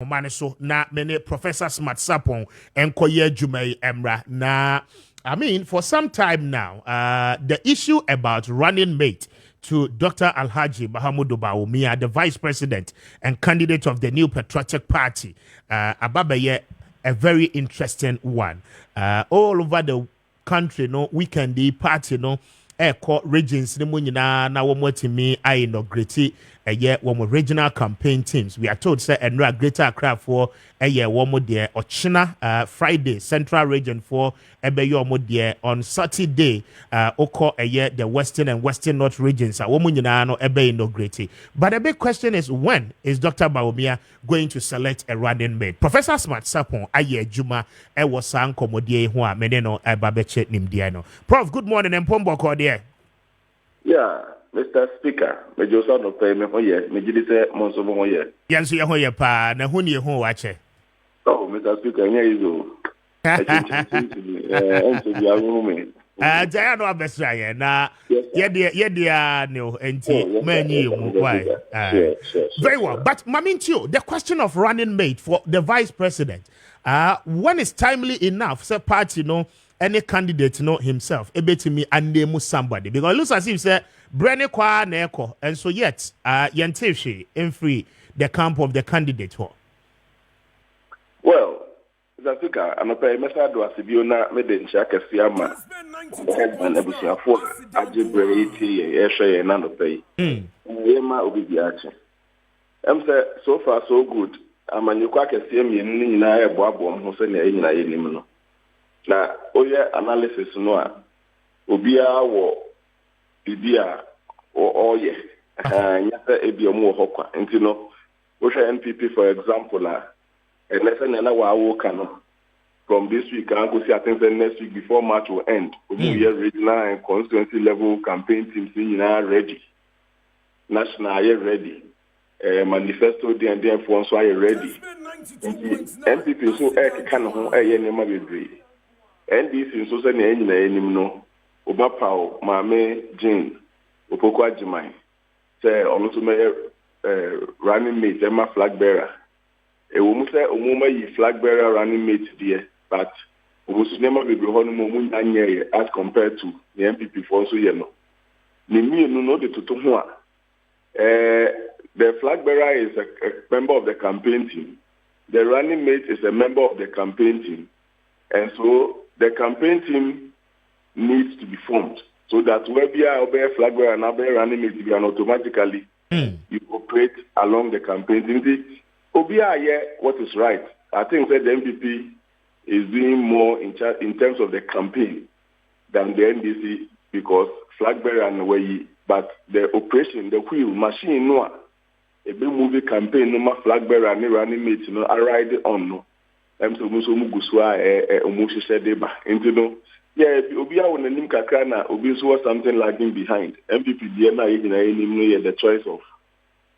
Omane so na mene Professor Smart Sarpong enkoye jumai emra na. I mean, for some time now, the issue about running mate to Dr. Alhaji Mahamudu Bawumia, the Vice President and candidate of the New Patriotic Party, Ababaye, a very interesting one. All over the country, no, weekend the party, no, court regions, no munyina na womotimi I inaugurate a year one regional campaign teams. We are told say and greater Accra for a year one more there Ochina Friday Central Region for a there on Saturday oko a year the Western and Western North regions are womunyina no ebe inaugurate. But the big question is, when is Dr. Bawumia going to select a running mate? Professor Smart Sarpong aye juma e wasan komodie ho a meneno ebabeche nimdiano. Prof, good morning and pombo ko there. Yeah, Mr. Speaker, Major Son of Pay, Major Monsomo Hoye. Yansu Yahoya pa, na huni ho wache. Oh, Mr. Speaker, here you go. Diana Abesra, na yedia no enti many why. Very well. But Mamintio, the question of running mate for the vice president, when it's timely enough, say party no any candidate know himself, ebetimi and name somebody. Because it looks as if say Brenny Kwa Neko, and so yet Yantishi in free the camp of the candidate. Well, Mr. Speaker, I'm a pay message to Asibiona Medensha Kessben and Ebusia for Ajibriti, Eshe, and none pay. Yema Obibiachi. So far so good. I'm a new quack as Yemi and Nina Bobo, who sent a na oye analysis no obia wo bibia o oye nyata ebiomu hokwa nti no wo hwe NPP for example and lesson na wa wo kano from this week I go see I think next week before March will end year regional and constituency level campaign teams are ready, national are ready, manifesto and for so are ready. NPP so can ho nema bebre NDC so say na enyina enim no obapao maame Jane opoko ajiman say onu so me running mate ema flag bearer e wo mu say omuma yi flag bearer running mate there, but obusunema bebre ho no mo nyanye as compared to the NPP for so ye no ni mienu no de toto ho a the flag bearer is a member of the campaign team, the running mate is a member of the campaign team, and so the campaign team needs to be formed so that where we are flag bearer and running mate be automatically you operate along the campaign team. What is right? I think that the MPP is doing more in terms of the campaign than the NDC because flag bearer and way, but the operation, the wheel machine, no, a big movie campaign, no flag bearer and running mate, no, I ride on no. I'm so Musua Omushi Deba. Into no, yeah, Obia when the Nim Kakana, Obi was something lagging behind. MPP Diana even the choice of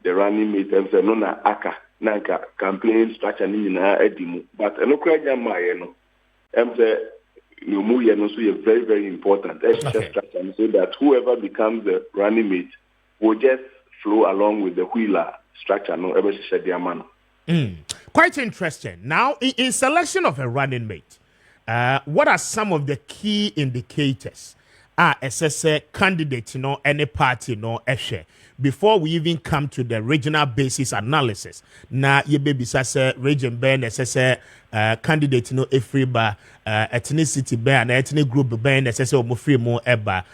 the running mate and say no na aka nanka campaign structure ni na edimu. But no kwaja mayeno. Say no mu ye no so very, very important. Structure so that whoever becomes the running mate will just flow along with the wheeler structure, no ever share their man. Quite interesting. Now, in selection of a running mate, what are some of the key indicators? As a candidate, any party, eshe. Before we even come to the regional basis analysis, na ye baby say region ben as candidate, efriba ethnicity ben and ethnic group ben as omo free more eba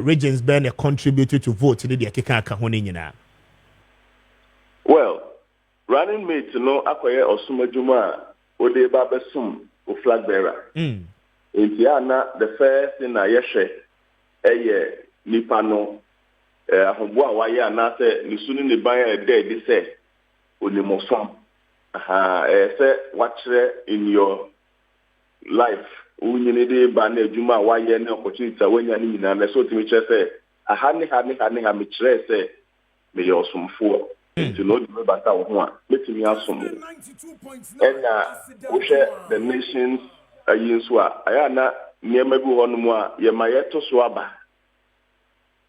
regions ben a contributor to vote in the akeka kahoni nyina. Well, running mate, akoye osumajuma ode babesum o flag bearer. Intiana the first thing I yeshe eye nipa no ahombo a waya na se nisunu ne ban e de say onimosom say watchre in your life unyine de ba na adwuma waya na opportunity wanya ni nyina na so timi che say ahane ha me kire say me yosumfo to know the bata ho a metimi asom ena wo the nations ayinso a aya na niema bi honom a ye mayeto so aba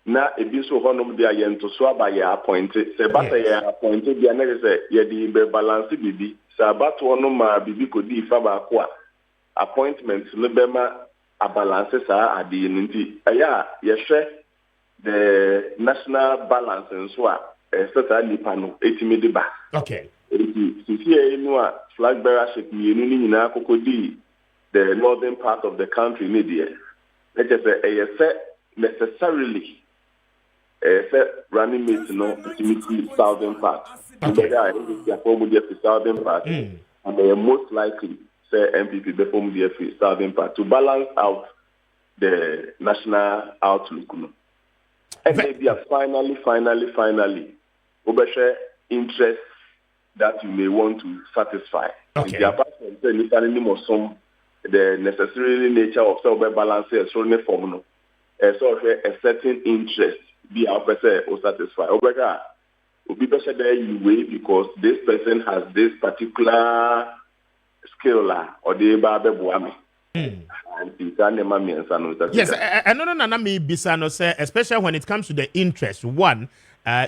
na ebi so honom de ayento so aba ye appointed se bata ye appointed dia na se ye di be balance bibi Sabato no ma bibi kodi fa ba ko appointments no bema abalance saa ade nti aya yehwe the national balance nso a certain nipa no etimi de ba. Okay. Sisi enu a flag bearership mienu ni nyina kokodi the northern part of the country ni there. Let us say necessarily running mate no etimi southern part. Okay. Southern part, and they are most likely say NPP perform the southern part to balance out the national outlook. And maybe finally, over interest that you may want to satisfy. Okay. The apart from the necessary nature of self balance so a certain interest be our person or satisfy. Over will be better there you wait because this person has this particular skill or the babe buami. Yes, and no, me bisano say, especially when it comes to the interest. One,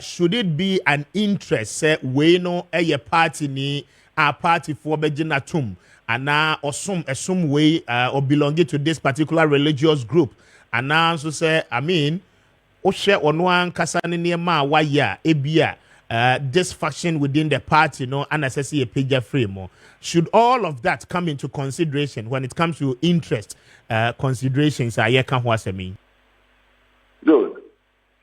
should it be an interest? Say we know a party ni a party for Bejina Tum, and now or some way or belonging to this particular religious group, and now so say I mean, Oshe onwan kasani ni ma waya ebia. This faction within the party, no, unnecessary a page frame. Should all of that come into consideration when it comes to interest considerations? I can't what I mean. Good.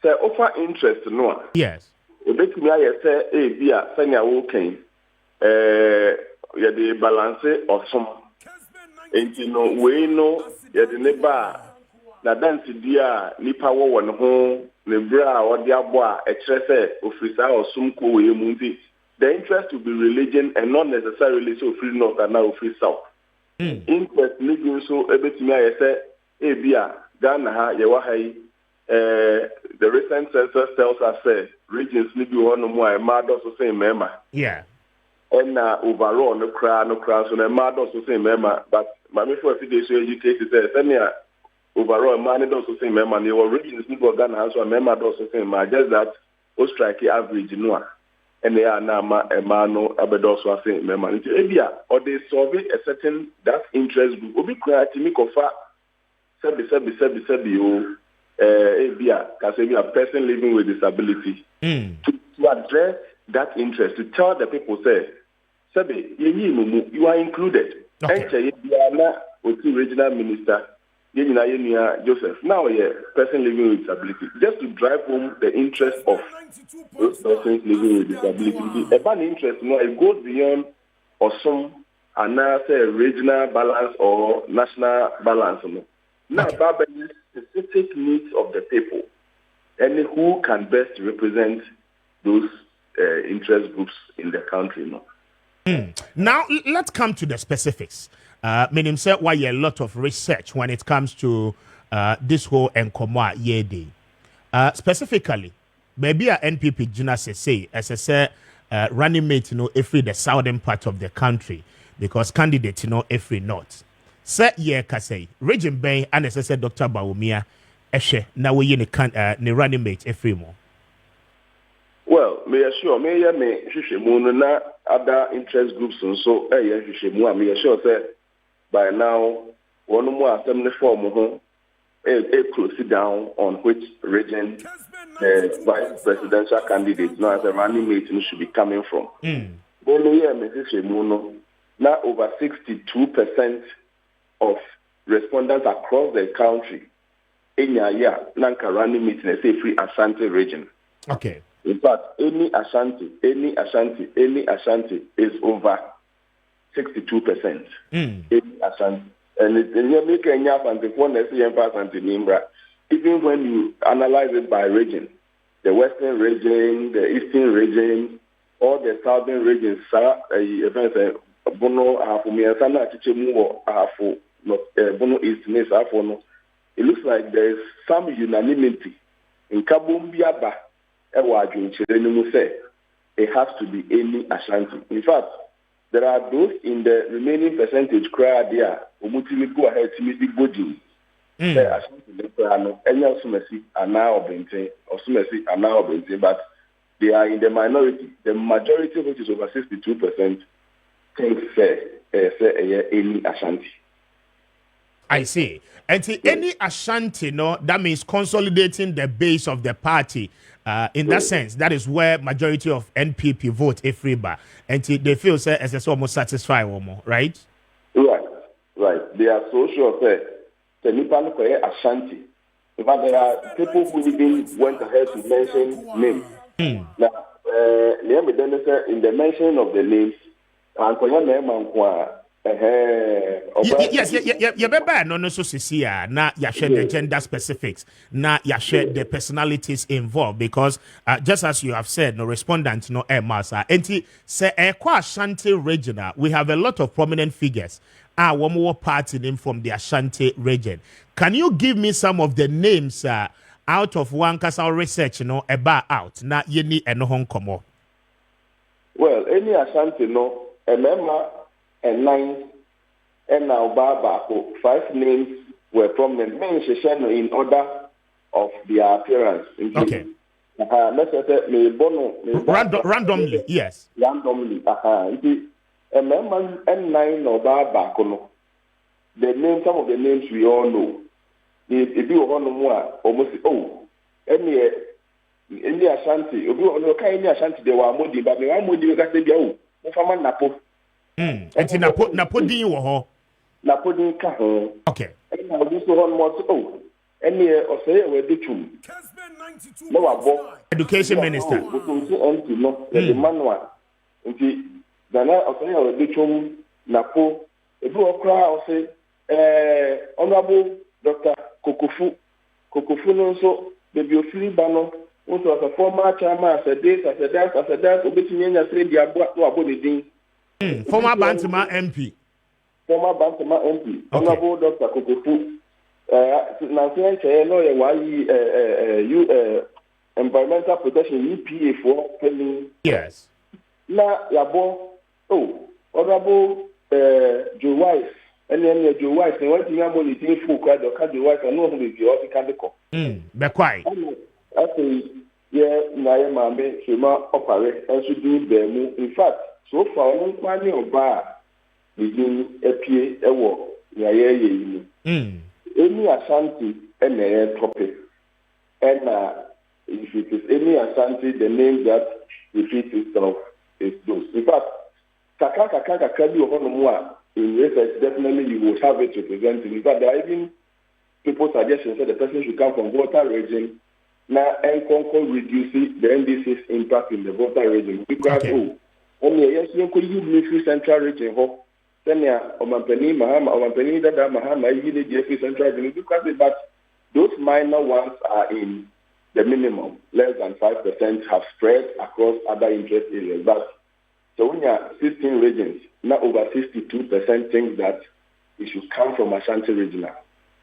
So offer interest, no. Yes. Obey me. I say, be a senior working. The balance of some. And you know, we know the neighbor. Na dance dia nipa wo won ho lebra or dia boa e kire ofisa or sumko we munti. The interest to be religion and not necessarily so free north and now free south. Interest living so ebetimi ayese bia Ghana ha ye wa hai the recent census tells us regions ni bi one more e ma do so say mema. Yeah. And overall no crowd so na ma do so say mema but mami for fidation educated say overall, man, it also say member. The regions people Ghana so member also say just that o strike average no, and they are now a man no abedoso say member. It's ebia or they solve a certain that interest group. Obi create me kofa sebi o ebia kasi a person living with disability to address that interest to tell the people say sebi you are included. Okay. Regional minister. Joseph, now a person living with disability, just to drive home the interest of those persons living with disability. A bad interest, it goes beyond or some another regional balance or national balance. Now, about the specific needs of the people and who can best represent those interest groups in the country. Now, let's come to the specifics. Meaning, say, why a lot of research when it comes to this whole Nkomo year day. Specifically, maybe a NPP Juna say, as I say, running mate, every the southern part of the country because candidate, every north. Say, yeah, Kasei, Region Bay, and as I said, Dr. Baumia, Eshe, now we in running mate every more. Well, may assure me, na other interest groups and so, may assure say. By now, one more assembly form close down on which region the vice presidential candidate now as a running mate should be coming from. Now over 62% of respondents across the country in Nanka running mate in a say free Ashanti region. Okay. In fact, any Ashanti is over 62%. And even when you analyze it by region, the western region, the eastern region, all the southern regions, it looks like there is some unanimity in Kabumbiaba. It has to be any Ashanti. In fact, there are those in the remaining percentage crowd there who go ahead to meet the body. But they are in the minority. The majority, which is over 62%, think say any Ashanti. I see. And any Ashanti, no, that means consolidating the base of the party. In that sense, that is where majority of NPP vote Afriba. And they feel say as almost satisfied more, right? Right. They are so sure the Nipan Ashanti. In fact, there are people who even went ahead to mention names. Now, in the mention of the names, yes, no so na ya share the gender specifics, na ya share the personalities involved, because just as you have said, no respondent no masa. Enti se Ashanti region, we have a lot of prominent figures. One more party name from the Ashanti region. Can you give me some of the names out of one Kasa research, about out na yeni eno Hong Kong? Well, any Ashanti no, a member and 9 and now Baba, 5 names were prominent. In order of their appearance. Okay. Randomly, yes. Randomly. A member and 9 or Baba, the name, some of the names we all know. If you want more, almost any Ashanti, if you any Ashanti, they were moody, but they were moody because they go. Napo. And Napo di wo Napodin ka ho. Okay. And now this one more any or say we do chum. Kessben 92. Education Minister. The manual. Nti dana or say we do chum Napo. If you okra or say Honorable Dr. Kokofu no so the biofili bano also as a former chairman as a that obetumi nya say dia bo abonidin. Former Bantama MP. Former Bantama MP. Honorable Dr. Kokofu. Environmental Protection EPA for pending. Yes. Na yabo. Honorable Joe Wise. And then Joe Wise. And what you have on the full crowd or Joe Wise and no who will be all the candidates. Be quiet. I say, yeah, Naya Mambe, Shema operate and should do them. In fact, so far, no money or bar begin appear a walk. Any Ashanti and a topic. And if it is any Ashanti, the name that repeats itself is those. In fact, Kaka in research, definitely you will have it represented. In fact, there are even people's suggestions that the person should come from voter region. Now, and reduce the NDC's impact in the voter region. Because, only yes, you could use central region. Senya Omampeni Dada Mahama, even the central region. Because, but those minor ones are in the minimum, less than 5% have spread across other interest areas. But so when you have 16 regions, now over 62% think that it should come from Ashanti regional.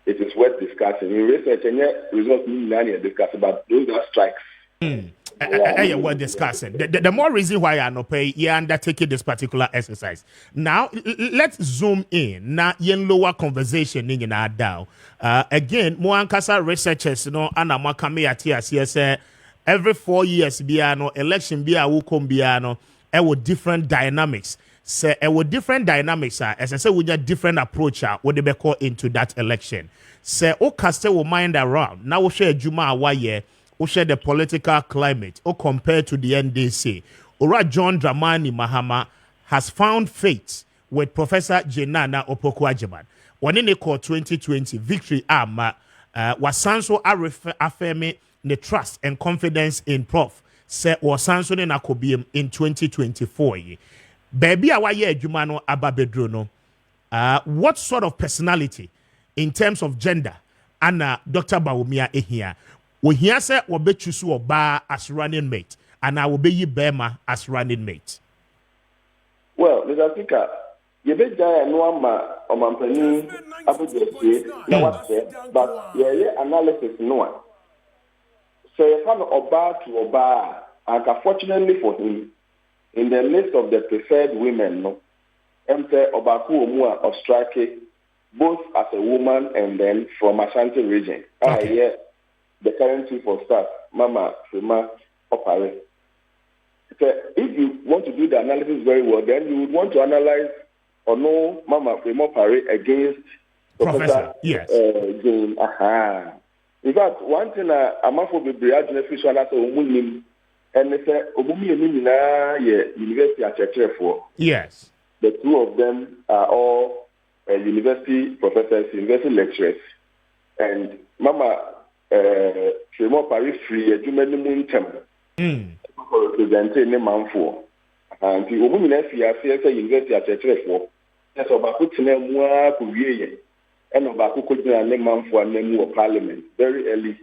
It is worth discussing. In research, and yet results are discussed, but those are strikes. Worth discussing. The more reason why I not pay, you undertaking this particular exercise. Now, let's zoom in. Now, yen lower conversation in our down. Again, more ankasa researchers, ana makame ati every 4 years, biano election bia wukom biano, with different dynamics. Say with different dynamics, as I say, with a different approach, what they be called into that election. Say, cast will mind around. Now we share Juma Awaye, we share the political climate, or compared to the NDC. Ora John Dramani Mahama has found faith with Professor Jenana Opoku-Agyeman. When in the call 2020 victory wasanso affirming the trust and confidence in Prof. Say wasanso ne nakobiem in 2024. Baby, awaye adwuma no ababedro no. What sort of personality in terms of gender and Dr. Bawumia ehia? We hear say we be choose oba as running mate and I will be yi Bema as running mate. Well, Mr. Speaker, you be jaya no ama omampani abudesi na wase, but yeah analysis no. So you find oba to oba, and unfortunately for him, in the list of the preferred women, no, Mte Obaku Omua of Strike, both as a woman and then from Ashanti region. The current chief of staff, Mama Fima Opare. So if you want to do the analysis very well, then you would want to analyze or know Mama Fremo Pare against Professor. Yes. Jane. Aha. In fact, one thing I'm after the Brian official as a woman, and they say, University at Church. Yes. The two of them are all university professors, university lecturers. And Mama Fremo Pare free, a human moon temple. Representing the man for. And the woman in FIA university at Church. That's about putting them more and about putting a man for a name of parliament very early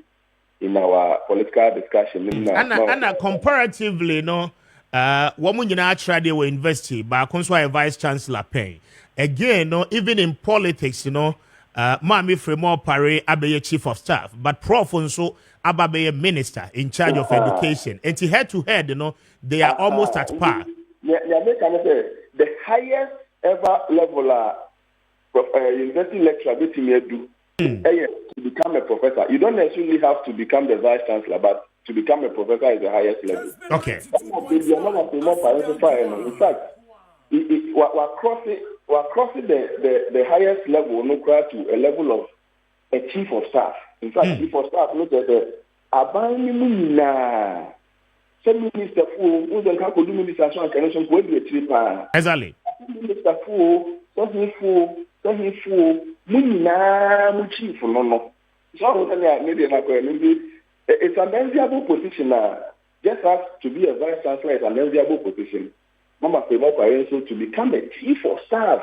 in our political discussion. And comparatively, woman in our tried they were university, but also a vice chancellor pay. Again, even in politics, Mami Fremo Pare Abe chief of staff, but Prof also Ababe minister in charge of education. And head to head, they are almost at par. The highest ever level university lecturer to become a professor. You don't necessarily have to become the vice chancellor, but to become a professor is the highest level. Okay. In fact, we're crossing the highest level, to a level of a chief of staff. In fact, chief of staff, look at the Abanimina. Some minister who don't have to do minister and connection will be a cheaper. Exactly. Minister fool, Munina, chief, no. So, maybe it's an enviable position now. Just as to be a vice chancellor is an enviable position. Mama Fremo Pare to become a chief of staff.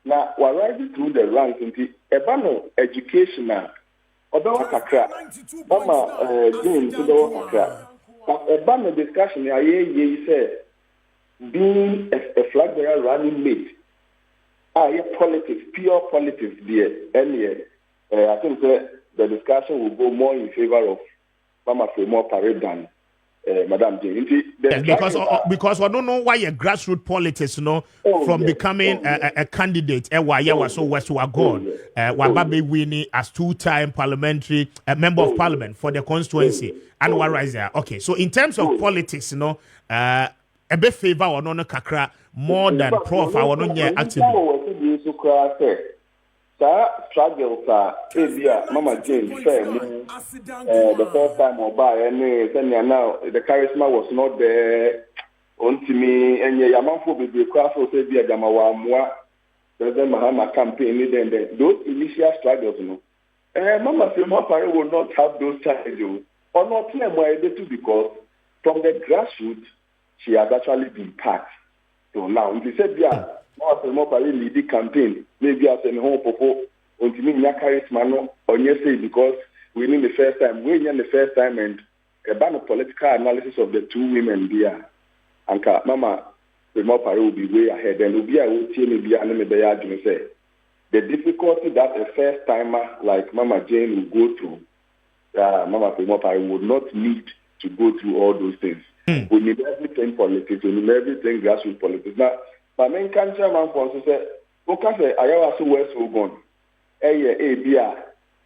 Now, we're rising through the ranks into Ebano educational. Odawa kakra. Mama Jane Odawa kakra. But Ebano discussion, I say, being a flag bearer running mate. Politics, pure politics there. And I think the discussion will go more in favor of Mama Fremo Pare than Madam Jane. Because I don't know why a grassroots politics, from becoming a candidate, why was so west to a goal, Wababe Winnie as two-time parliamentary member of parliament for the constituency, and what rise there. Okay, so in terms of politics, a bit favor or no kakra more than Prof. I want to actively. Struggles Mama Jane fair the first time or by and now the charisma was not there on to me and Yamanfo be craft or say via Gamawa President Mahama campaign then those initial struggles Mama Fremo Pare will not have those challenges or not more able to because from the grassroots she has actually been part. So now if you said Fremo Pare lead the campaign, maybe as a home popo, on to me, charisma, on your say, because we need the first time, and a ban of political analysis of the two women there. And Mama Fremo Pare will be way ahead, and will be a say the difficulty that a first timer like Mama Jane will go through, Mama Fremo Pare would not need to go through all those things. We need everything politics, we need everything grassroots politics. Now, my main country man for say, okay, I was so west so gone.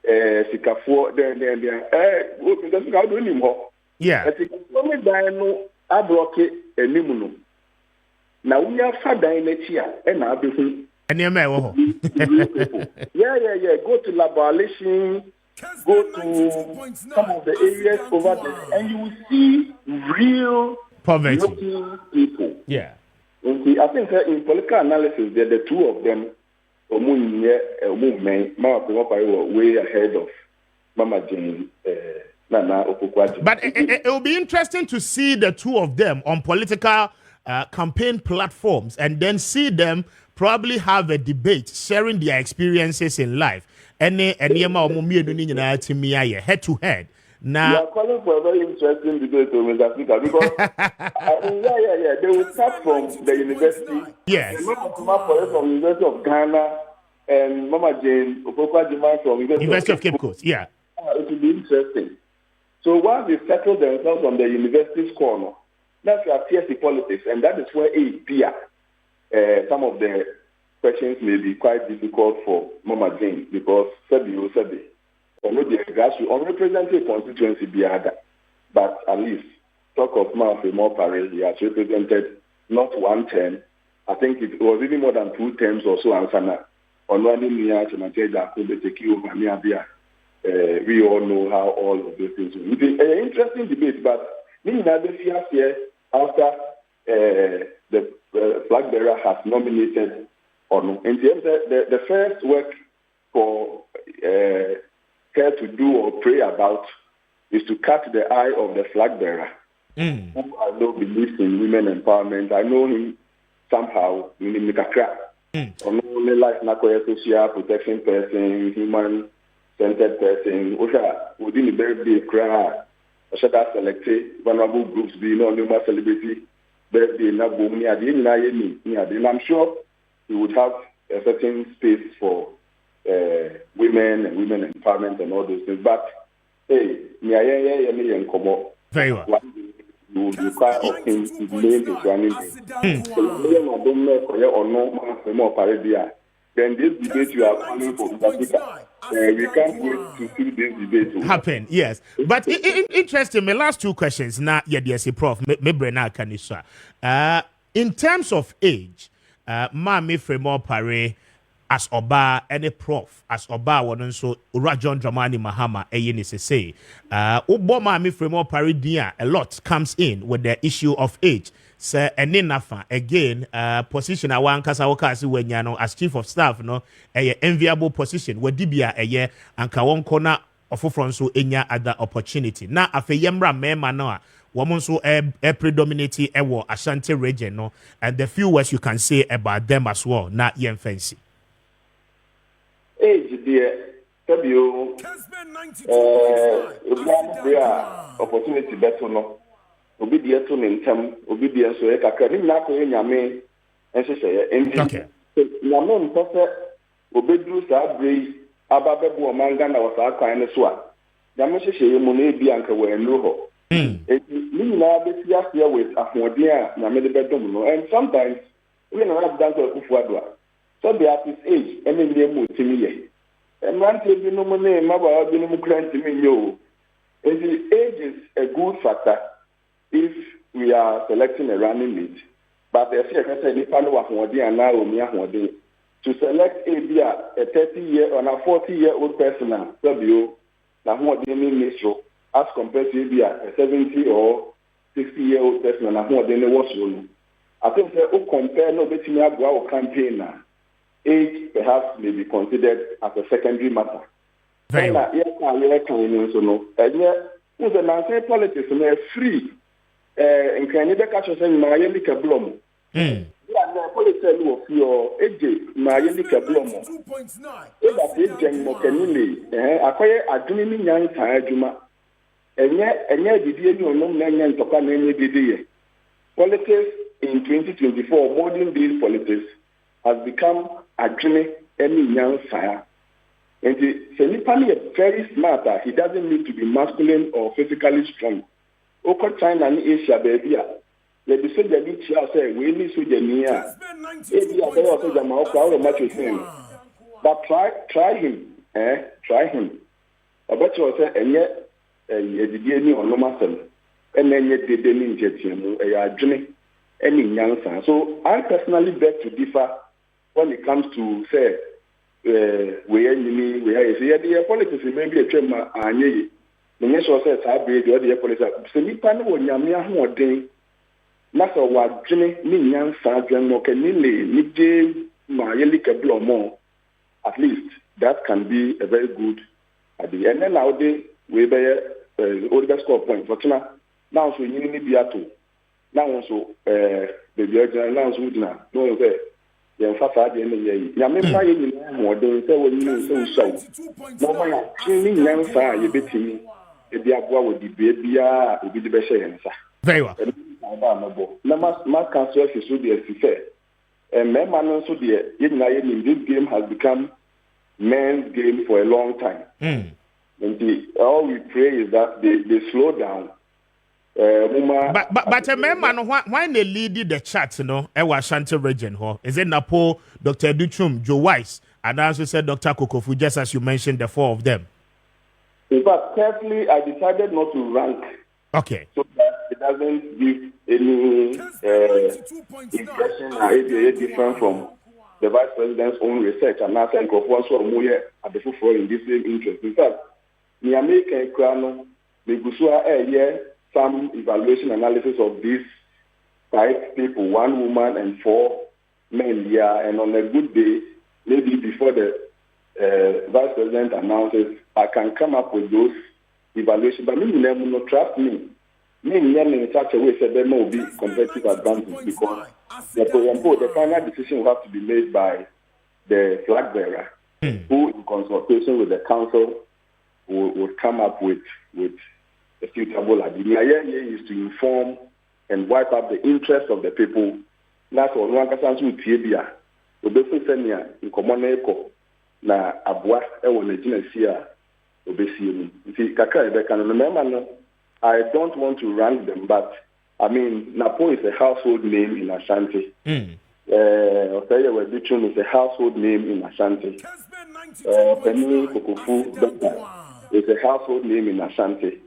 Sikafo, then, because I don't anymore. Yeah. I think when no, I block it and Nimuno. Now we are father in a chair and I'll be and you may yeah. Go to Labalation, go to some of the areas over there, and you will see real poverty people. Yeah. I think in political analysis, the two of them, Mama Fremo Pare were way ahead of Mama Jane, Nana Opoku-Agyeman. But it will be interesting to see the two of them on political campaign platforms and then see them probably have a debate, sharing their experiences in life. And head to head. Now, you are calling for a very interesting debate, Mr. Speaker, because they will start from the university. Yes. Mama Fremo from University of Ghana and Mama Jane Opoku-Agyeman from University of Cape Coast. Yeah. It will be interesting. So once they settle themselves on the university's corner, that's your TSC politics, and that is where some of the questions may be quite difficult for Mama Jane because or not the grassroots or representative constituency be other, but at least talk of mouth more Paris, he has represented not one term. I think it was even more than 2 terms or so. Ansana on one year to take over we all know how all of those things. It's an interesting debate, but here after the flag bearer has nominated on in terms of the first work for her to do or pray about is to cut the eye of the flag bearer. Who I know believes in women empowerment. I know him somehow in Mikakra. Only life nakoya social protection person, human-centered person. Within the birthday cry, I should have selected vulnerable groups being on human celebrity birthday. And I'm sure he would have a certain space for women and women empowerment and all those things. But hey, very well. You will require of him to name his running mate. Then this debate you are calling for Africa, we can't wait to see this debate happen. Yes, but interesting. My last 2 questions. Now, yes, Prof. In terms of age, Mami Fremont Pare as Oba any Prof as Oba one so John Dramani Mahama say Ubo Mami Fremont Pare dia a lot comes in with the issue of age. Sir Eninafa again position a one kasa wakasi when you as chief of staff no a enviable position where dibia a year and kawon corner of so enya other opportunity. Now afe yemra mema no woman so predominate ewo Ashanti region no and the few words you can say about them as well not yen fancy. Age dear Fabio opportunity better no obedience to them obedience so kakra ni na ko nyame enhye endi nyame mpose obedru sa brei ababebu omanga na wasa kwan ne so a nyame hye mu na ebi anka wa enro ho ni na be sia with ahoden a nyame de bedom no and sometimes we na have done to kufuado so they at his age any name timi ye and man te bi no mo na ma ba bi no mu grant mi nyo and the age is a good factor if we are selecting a running mate, but the to select a 30-year or a 40-year-old person as compared to a 70 or 60-year-old person I think that compare no between our campaign age perhaps may be considered as a secondary matter. Very well. Politics are free. In Canada, catch us in my Yelika Blomo. Yeah, politics of your age, my Yelika Blomo. If I did Mokanili, acquire a dreaming young Tajuma, and yet the dear no man to come any day. Politics in 2024, modern day politics, has become a dreaming any young fire. And Senipani is very smart. He doesn't need to be masculine or physically strong. Oko China and Asia, baby. Let the soldier be child say, we need soldier near. But try him. Try him. I bet you say, and yet, the DNA on no matter. And then yet, they didn't get him. A journey, any young son. So I personally beg to differ when it comes to say, we are politics, maybe a term, and the nation says, I believe the other police. So, Nipan will Yamia more day. Nasa wa Jenny, Nyan Sergeant, Mokanili, Nijay, Mayelika Blomo. At least that can be a very good idea. And then nowadays, we bear the score point. But now, so you need to now also, the Virgin announced Woodna, no, there. The facade in the year. Yamima, more than so so. No, my training young fire, you bet me. Very well. My counsel is so dear, and my man so dear, this game has become men's game for a long time. And all we pray is that they slow down. But a man, why they lead the chat, you know, Ashanti region, is it Napo, Dr. Duchum, Joe Weiss, and also said Dr. Kokofu, just as you mentioned, the 4 of them. In fact, carefully, I decided not to rank. Okay. So that it doesn't give any impression that it is different from the vice president's own research and now saying also more at the forefront in this same interest. In fact, the American Crown, some evaluation analysis of these 5 people, 1 woman and 4 men, and on a good day, maybe before the vice president announces, I can come up with those evaluations. But no trust me. In such a way that there will be competitive advantage because the final decision will have to be made by the flag bearer, who, in consultation with the council, will come up with a suitable idea. The idea is to inform and wipe out the interest of the people. That's all. One can say Tibia. The best senior in common echo na abwa ewo na jinsia obesi. See, kakra ebe kan remember. I don't want to rank them, but I mean, Napo is a household name in Ashanti. Oseya Webichun is a household name in Ashanti. Penny Kokofu Doctor is a household name in Ashanti.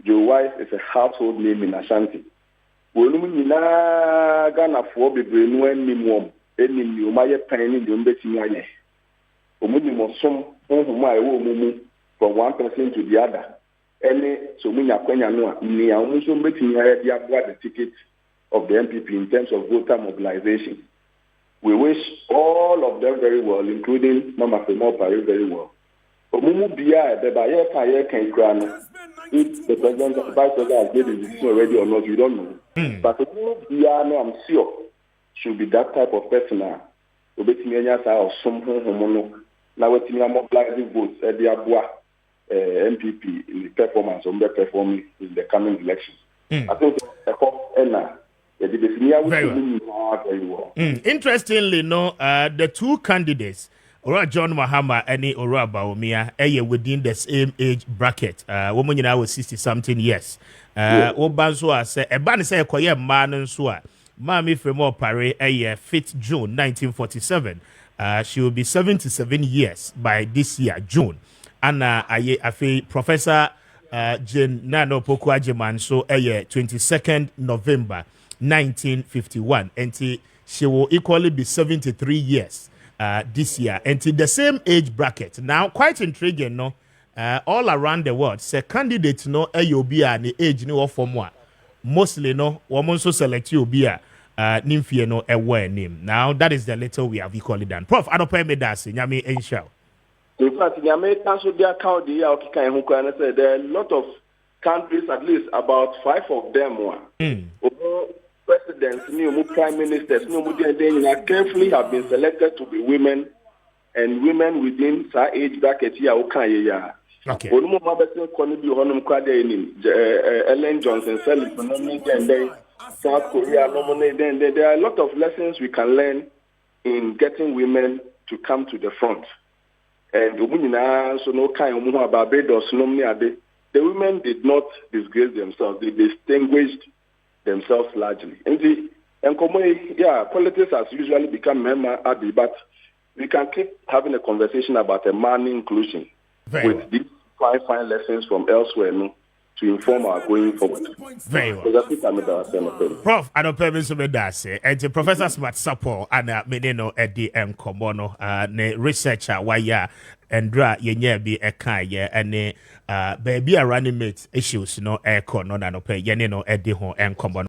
Joe Wife is a household name in Ashanti. Wolumina Ghana for Bibrenu and Nimwom, any new Maya Penny, the Umbetinia. Omudimosum, Mumu, from one person to the other. Any so many Akwanyanoa, me almost making the ticket of the NPP in terms of voter mobilization. We wish all of them very well, including Mama Femo Pari very well. Omumu Bia, the Bayer Kaye can grant if the president of the vice president has made a decision already or not, we don't know. But Omumu Bia, no, I'm sure, should be that type of person now. Obetimianya sa or some homono. Now we're mobilizing votes at the Abua. NPP in the performance of performing in the coming elections. I think very well. Interestingly, the 2 candidates, Ora John Mahama and Ora Baumia, within the same age bracket. Woman now was 60-something years. Obansoa said, a ban say a man and soa. Mami Femo Pare, 5th June 1947. She will be 77 years by this year, June. Anna aye Professor Jane Nano Pokuajeman so 22nd November 1951 and she will equally be 73 years this year and the same age bracket. Now quite intriguing all around the world say candidates obi a the age no form one mostly woman so select you be a nimfie no a name. Now that is the little we have equally done. Prof adopa me das nyame enshao. In fact, in the American Social account, there are a lot of countries, at least about 5 of them, presidents, new prime ministers, carefully have been selected to be women, and women within that age bracket here. Okay. Ellen Johnson, and then South Korea, then there are a lot of lessons we can learn in getting women to come to the front. And the women did not disgrace themselves; they distinguished themselves largely. And politics has usually become member Adi, but we can keep having a conversation about a man inclusion with these fine lessons from elsewhere to inform our going forward. Very well. Prof, I don't permit to say, and Professor Smart Sarpong and Meneno Eddie and Komono, ne researcher, why Endra yenye bi eka ye ene baby a running mate issues no air con no pay yeneno Eddie ho and Komono.